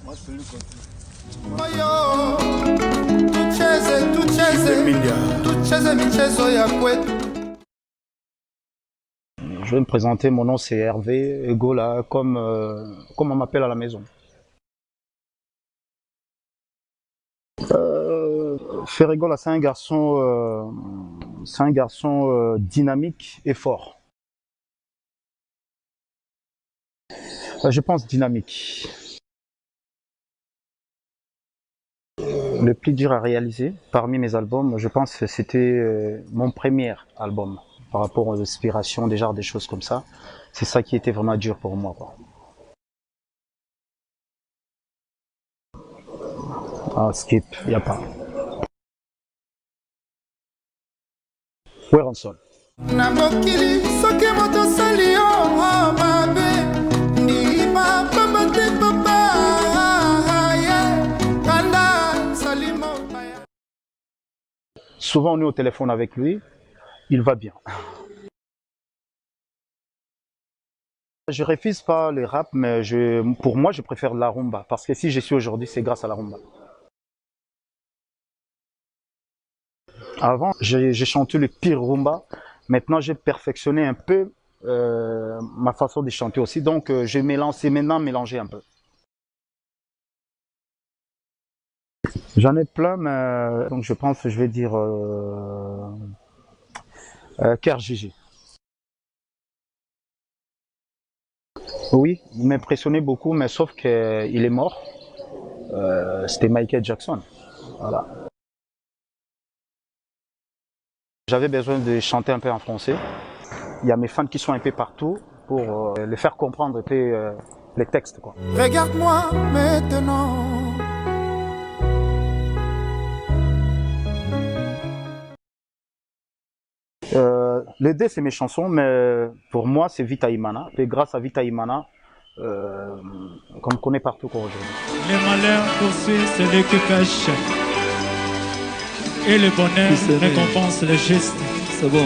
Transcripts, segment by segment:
Je vais me présenter, mon nom c'est Hervé, Egola, comme on m'appelle à la maison. Ferregola, c'est un garçon dynamique et fort. Je pense dynamique. Le plus dur à réaliser parmi mes albums, je pense que c'était mon premier album par rapport aux inspirations, déjà des choses comme ça. C'est ça qui était vraiment dur pour moi, quoi. Ah, skip, y a pas. Werenson. Souvent on est au téléphone avec lui, il va bien. Je refuse pas les rap, mais pour moi je préfère la rumba, parce que si je suis aujourd'hui, c'est grâce à la rumba. Avant, j'ai chanté le pire rumba. Maintenant, j'ai perfectionné un peu ma façon de chanter aussi. Donc, je mélange, maintenant mélanger un peu. J'en ai plein, mais donc je pense que je vais dire Ker Gigi. Oui, il m'impressionnait beaucoup, mais sauf qu'il est mort. C'était Michael Jackson. Voilà. J'avais besoin de chanter un peu en français. Il y a mes fans qui sont un peu partout pour les faire comprendre un peu les textes, quoi. Regarde-moi maintenant. Les deux, c'est mes chansons, mais pour moi, c'est Vita Imana. Et grâce à Vita Imana, qu'on connaît partout aujourd'hui. Le malheur poursuit celui qui pêche. Et le bonheur récompense le geste. C'est bon.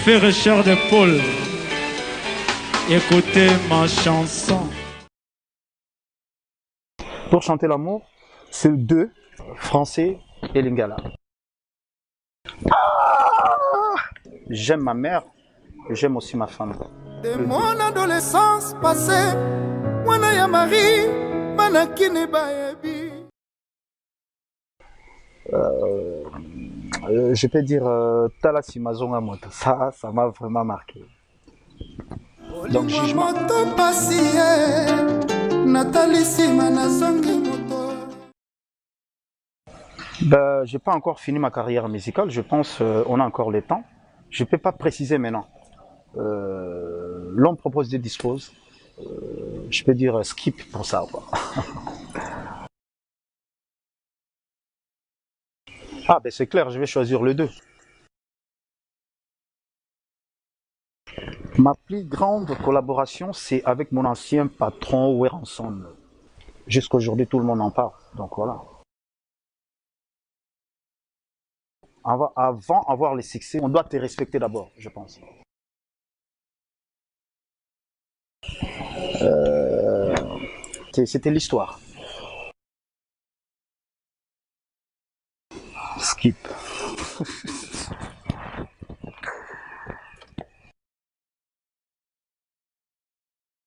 Fais recherche de Paul. Écoutez ma chanson. Pour chanter l'amour, c'est deux, français et lingala. J'aime ma mère et j'aime aussi ma femme. De mon adolescence passée, mwana ya Marie, manakine baebi. Je peux dire Talasi Mazonga Moto. Ça m'a vraiment marqué. Donc jugement. J'ai pas encore fini ma carrière musicale. Je pense on a encore le temps. Je peux pas préciser maintenant. L'on propose des disposes. Je peux dire skip pour ça, quoi. Ah ben c'est clair, je vais choisir le 2. Ma plus grande collaboration, c'est avec mon ancien patron Werenson. Jusqu'à aujourd'hui, tout le monde en parle, donc voilà. Avant d'avoir les succès, on doit te respecter d'abord, je pense. C'était l'histoire. Skip.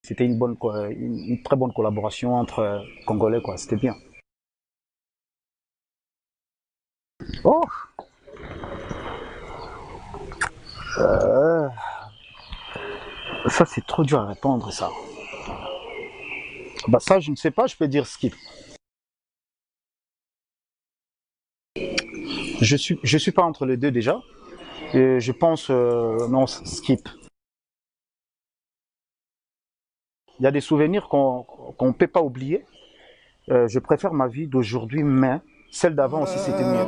C'était une très bonne collaboration entre Congolais, quoi. C'était bien. Oh! Ça, c'est trop dur à répondre, ça. Bah ça, je ne sais pas, je peux dire skip. Je suis pas entre les deux déjà. Et je pense non, skip. Il y a des souvenirs qu'on ne peut pas oublier. Je préfère ma vie d'aujourd'hui, mais celle d'avant aussi c'était mieux.